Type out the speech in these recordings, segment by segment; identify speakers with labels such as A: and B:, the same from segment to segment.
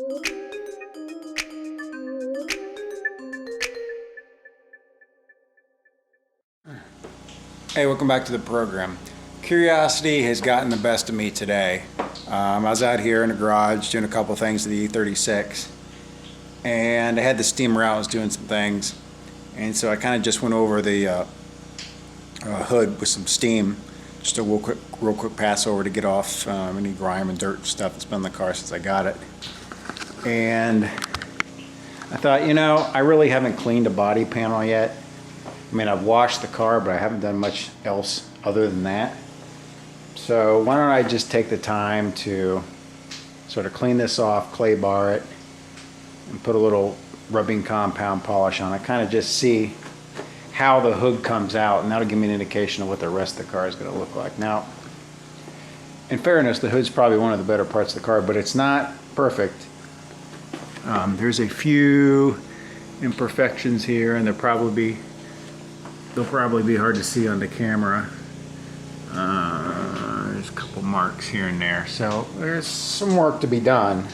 A: Hey, welcome back to the program. Curiosity has gotten the best of me today. I was out here in the garage doing a couple things to the E36, and I had the steamer out, I was doing some things, and so I kind of just went over the hood with some steam, just a real quick pass over to get off any grime and dirt and stuff that's been in the car since I got it. And I thought, you know, I really haven't cleaned a body panel yet. I mean, I've washed the car, but I haven't done much else other than that. So why don't I just take the time to sort of clean this off, clay bar it, and put a little rubbing compound polish on it. Kind of just see how the hood comes out, and that'll give me an indication of what the rest of the car is going to look like. Now, in fairness, the hood's probably one of the better parts of the car, but it's not perfect. There's a few imperfections here, and they'll probably be hard to see on the camera. There's a couple marks here and there, so there's some work to be done.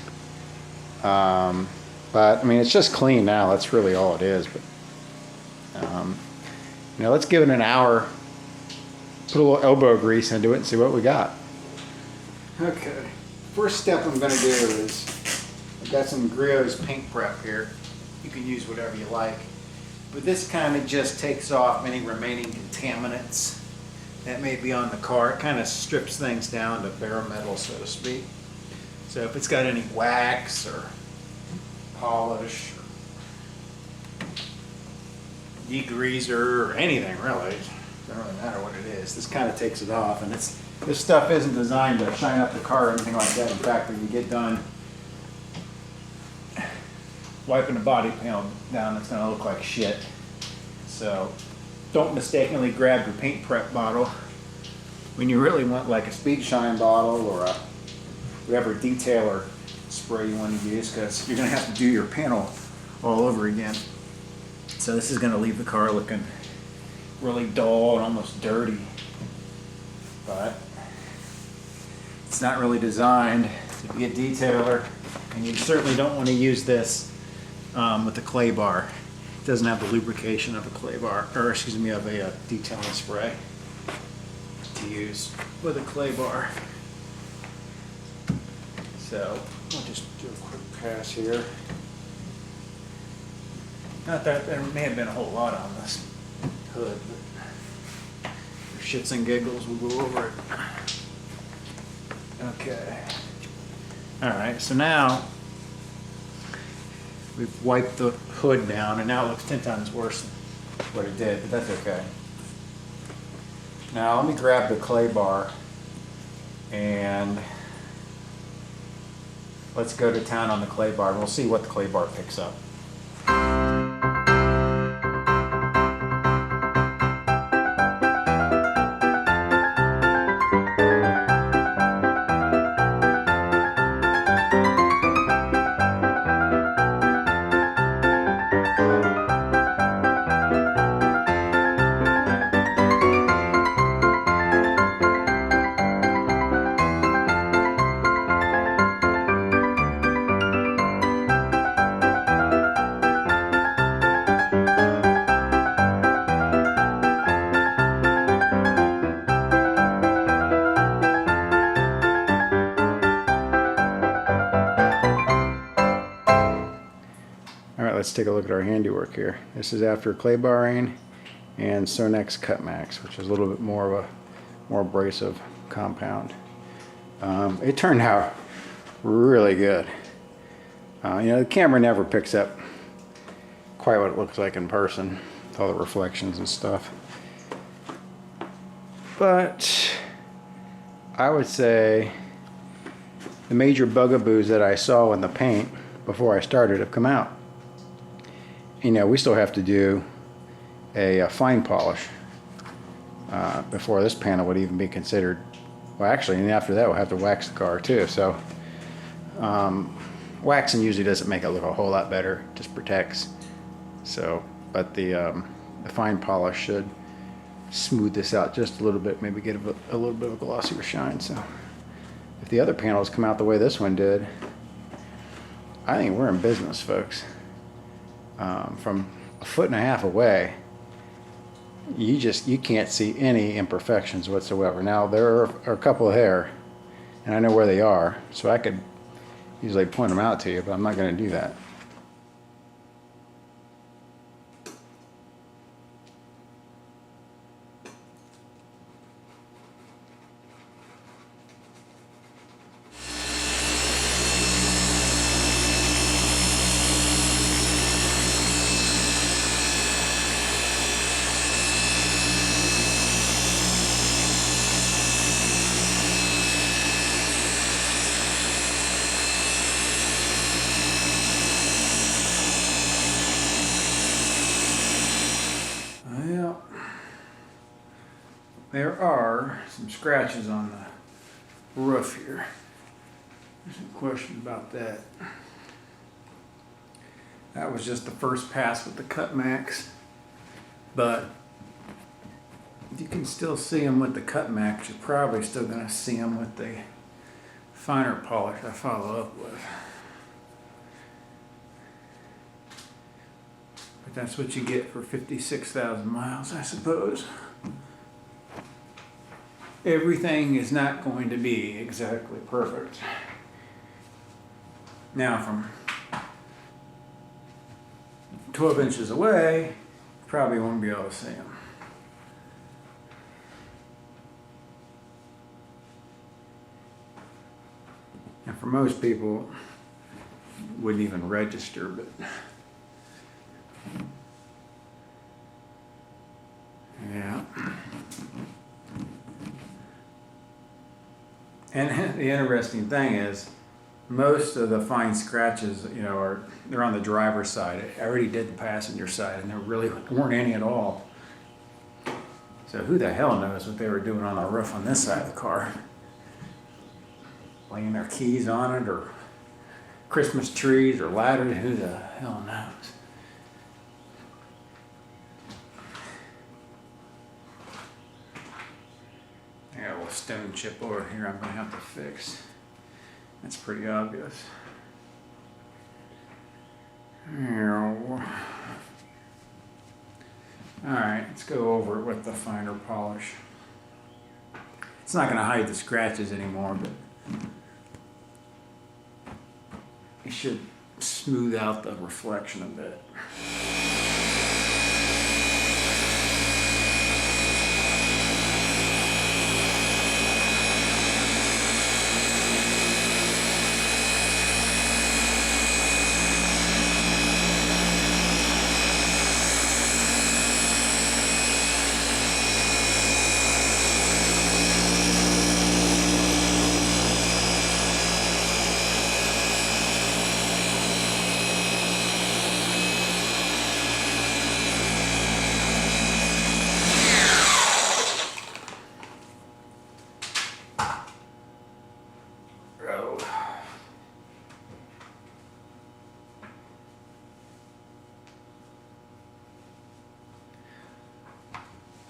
A: But I mean, it's just clean now. That's really all it is. But you know, let's give it an hour. Put a little elbow grease into it and see what we got. Okay. First step I'm going to do is I've got some Griot's paint prep here. You can use whatever you like. But this kind of just takes off any remaining contaminants that may be on the car. It kind of strips things down to bare metal, so to speak. So if it's got any wax or polish or degreaser or anything really, it doesn't really matter what it is. This kind of takes it off, and this stuff isn't designed to shine up the car or anything like that. In fact, when you get done wiping the body panel down, it's going to look like shit. So don't mistakenly grab your paint prep bottle when you really want like a speed shine bottle or a whatever detailer spray you want to use, because you're going to have to do your panel all over again. So this is going to leave the car looking really dull and almost dirty, but it's not really designed to be a detailer, and you certainly don't want to use this with the clay bar. It doesn't have the lubrication of a clay bar, or excuse me, of a detailing spray to use with a clay bar. So I'll just do a quick pass here. Not that there may have been a whole lot on this hood, but for shits and giggles, we'll go over it. Okay. All right, so now we've wiped the hood down, and now it looks 10 times worse than what it did, but that's okay. Now let me grab the clay bar and let's go to town on the clay bar, and we'll see what the clay bar picks up. Let's take a look at our handiwork here. This is after clay barring and Sonax Cut Max, which is a little bit more of a more abrasive compound. It turned out really good. You know, the camera never picks up quite what it looks like in person with all the reflections and stuff. But I would say the major bugaboos that I saw in the paint before I started have come out. You know, we still have to do a fine polish before this panel would even be considered. Well, actually, and after that we'll have to wax the car too. So waxing usually doesn't make it look a whole lot better, just protects. So, but the fine polish should smooth this out just a little bit, maybe get a little bit of a glossier shine. So if the other panels come out the way this one did, I think we're in business, folks. From 1.5 feet away, you can't see any imperfections whatsoever. Now there are a couple there, and I know where they are, so I could usually point them out to you, but I'm not going to do that. Well, there are some scratches on the roof here. There's some question about that. That was just the first pass with the Cut Max, but you can still see them with the Cut Max. You're probably still going to see them with the finer polish I follow up with. But that's what you get for 56,000 miles, I suppose. Everything is not going to be exactly perfect. Now, from 12 inches away, you probably won't be able to see them. And for most people, wouldn't even register, but yeah. And the interesting thing is, most of the fine scratches, you know, they're on the driver's side. I already did the passenger side, and there really weren't any at all. So who the hell knows what they were doing on the roof on this side of the car? Laying their keys on it, or Christmas trees, or ladders, who the hell knows? I got a little stone chip over here I'm going to have to fix. That's pretty obvious. Alright, let's go over it with the finer polish. It's not going to hide the scratches anymore, but it should smooth out the reflection a bit.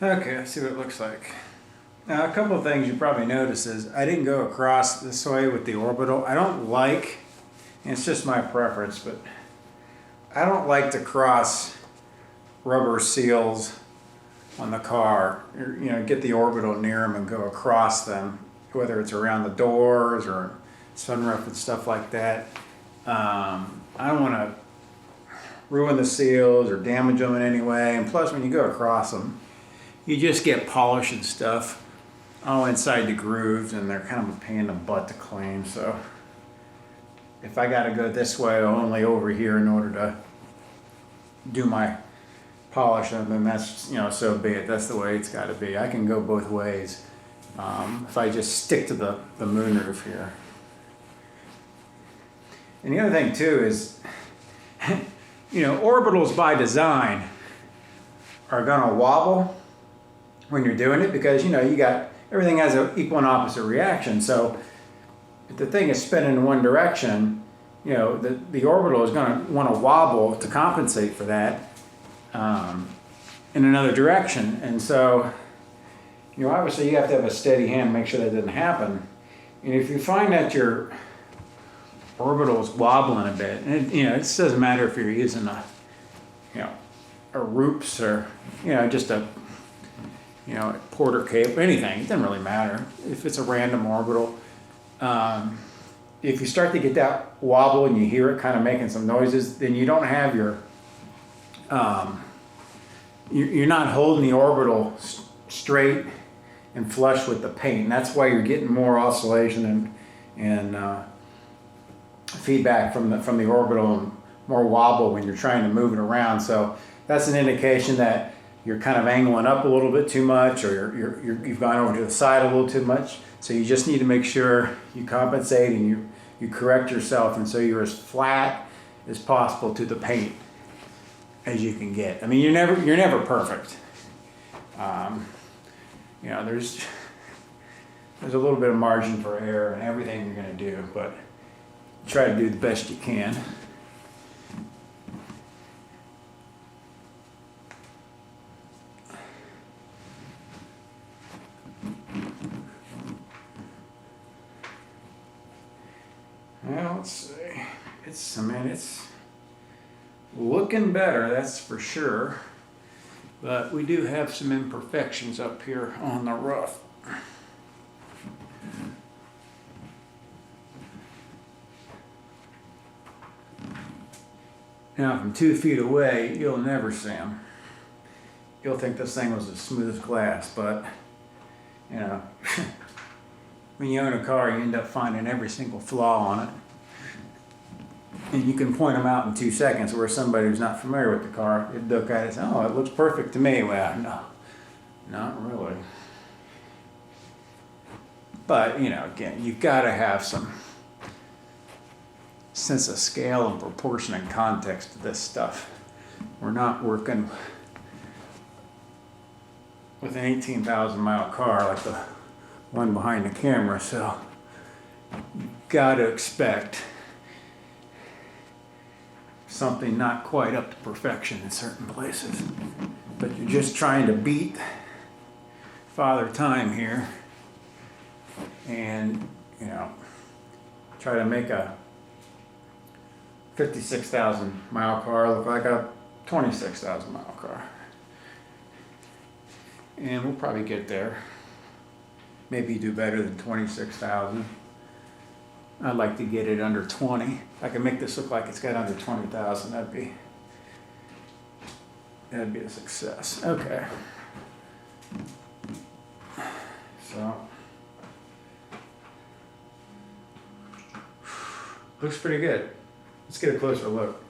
A: Okay, let's see what it looks like. Now, a couple of things you probably notice is I didn't go across this way with the orbital. I don't like, and it's just my preference, but I don't like to cross rubber seals on the car. You know, get the orbital near them and go across them, whether it's around the doors or sunroof and stuff like that. I don't want to ruin the seals or damage them in any way. And plus, when you go across them, you just get polish and stuff all inside the grooves, and they're kind of a pain in the butt to clean. So if I got to go this way only over here in order to do my polish, then that's, you know, so be it. That's the way it's got to be. I can go both ways if I just stick to the moonroof here. And the other thing too is, you know, orbitals by design are gonna wobble when you're doing it, because, you know, you got, everything has an equal and opposite reaction. So if the thing is spinning in one direction, you know, the orbital is going to want to wobble to compensate for that in another direction. And so, you know, obviously you have to have a steady hand to make sure that doesn't happen. And if you find that your orbital is wobbling a bit. And it, it doesn't matter if you're using a, a Rupes or, just a, Porter cable, anything. It doesn't really matter if it's a random orbital. If you start to get that wobble and you hear it kind of making some noises, then you don't have your, you're not holding the orbital straight and flush with the paint. And that's why you're getting more oscillation and feedback from the orbital and more wobble when you're trying to move it around. So that's an indication that you're kind of angling up a little bit too much, or you've gone over to the side a little too much. So you just need to make sure you compensate and you correct yourself, and so you're as flat as possible to the paint as you can get. I mean, you're never perfect. There's a little bit of margin for error in everything you're going to do, but try to do the best you can. Well, let's see. It's looking better, that's for sure. But we do have some imperfections up here on the roof. Now, from 2 feet away, you'll never see them. You'll think this thing was as smooth as glass, but, when you own a car, you end up finding every single flaw on it. And you can point them out in 2 seconds, where somebody who's not familiar with the car, they'd look at it and say, oh, it looks perfect to me. Well, no, not really. But, again, you've got to have some sense of scale and proportion and context to this stuff. We're not working with an 18,000-mile car like the one behind the camera, so you've got to expect something not quite up to perfection in certain places. But you're just trying to beat Father Time here and, try to make a 56,000-mile car look like a 26,000-mile car. And we'll probably get there. Maybe do better than 26,000. I'd like to get it under 20. If I can make this look like it's got under 20,000, that'd be a success. Okay. So, looks pretty good. Let's get a closer look.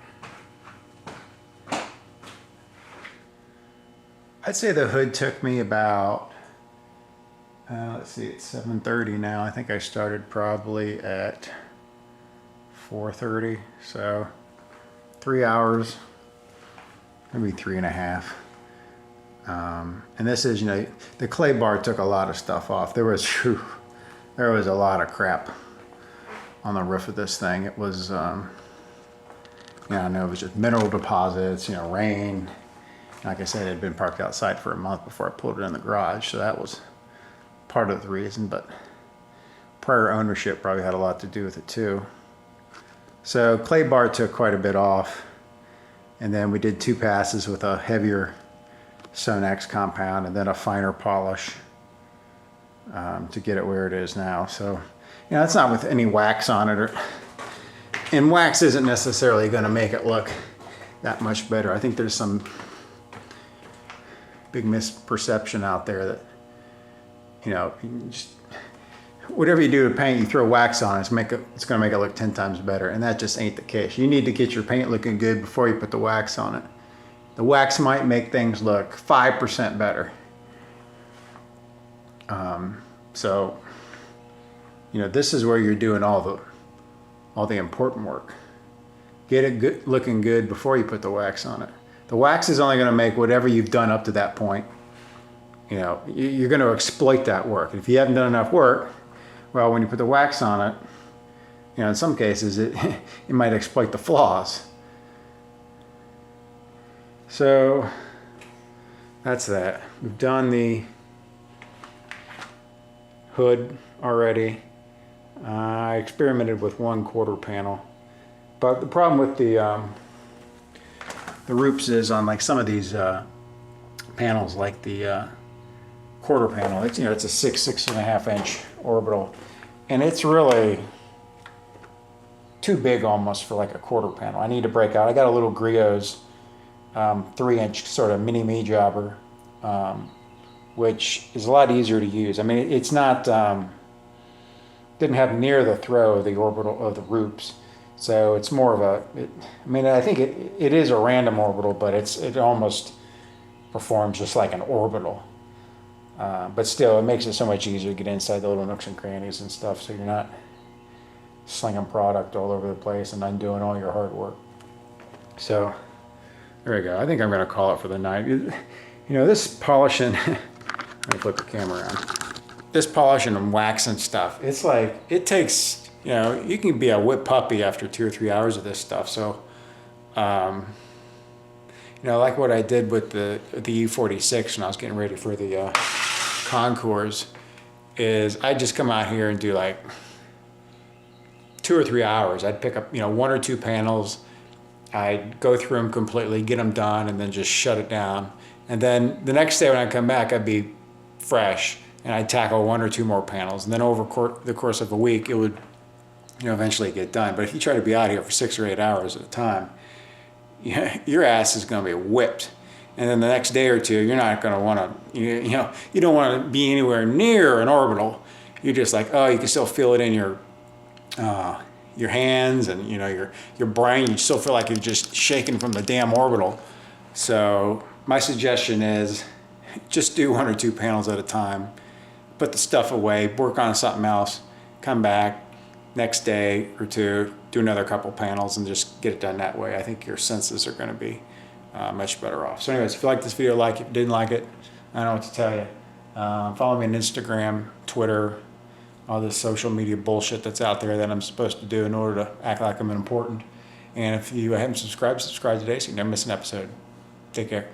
A: I'd say the hood took me about, let's see, it's 7:30 now. I think I started probably at 4:30, so 3 hours, maybe 3.5. And this is, the clay bar took a lot of stuff off. There was a lot of crap on the roof of this thing. It was, I know it was just mineral deposits, rain. Like I said, it had been parked outside for a month before I pulled it in the garage, so that was part of the reason, but prior ownership probably had a lot to do with it too. So clay bar took quite a bit off, and then we did 2 passes with a heavier Sonax compound and then a finer polish to get it where it is now. So it's not with any wax on it, and wax isn't necessarily going to make it look that much better. I think there's some big misperception out there that just, whatever you do to paint, you throw wax on it, it's going to make it look 10 times better, and that just ain't the case. You need to get your paint looking good before you put the wax on it. The wax might make things look 5% better. So this is where you're doing all the important work. Get it looking good before you put the wax on it. The wax is only going to make whatever you've done up to that point. You're going to exploit that work. If you haven't done enough work, well, when you put the wax on it, in some cases, it might exploit the flaws. So that's that. We've done the hood already. I experimented with 1/4 panel, but the problem with the Rupes is on like some of these panels, like the quarter panel. It's, you know, it's a 6.5 inch orbital, and it's really too big almost for like a quarter panel. I need to break out. I got a little Griot's 3-inch sort of mini me jobber, which is a lot easier to use. I mean, it's not didn't have near the throw of the orbital of the Rupes, so it's more of a. I mean, I think it is a random orbital, but it almost performs just like an orbital. But still, it makes it so much easier to get inside the little nooks and crannies and stuff, so you're not slinging product all over the place and undoing all your hard work. So there we go. I think I'm going to call it for the night. You know, this polishing. Let me flip the camera around. This polishing and waxing stuff, it's like, it takes, you know, you can be a whip puppy after 2 or 3 hours of this stuff. So, you know, like what I did with the E36 when I was getting ready for the concours, is I'd just come out here and do like 2 or 3 hours. I'd pick up, you know, 1 or 2 panels. I'd go through them completely, get them done, and then just shut it down. And then the next day when I come back, I'd be fresh, and I'd tackle 1 or 2 more panels. And then over the course of a week, it would, you know, eventually get done. But if you try to be out here for 6 or 8 hours at a time, your ass is going to be whipped. And then the next day or two, you're not going to want to, you know, you don't want to be anywhere near an orbital. You're just like, oh, you can still feel it in your hands, and you know, your brain. You still feel like you're just shaking from the damn orbital. So my suggestion is just do 1 or 2 panels at a time. Put the stuff away, work on something else, come back next day or two, do another couple panels, and just get it done that way. I think your senses are going to be much better off. So anyways, if you like this video, like it. Didn't like it, I don't know what to tell you. Follow me on Instagram, Twitter, all this social media bullshit that's out there that I'm supposed to do in order to act like I'm important. And if you haven't subscribed, subscribe today so you never miss an episode. Take care.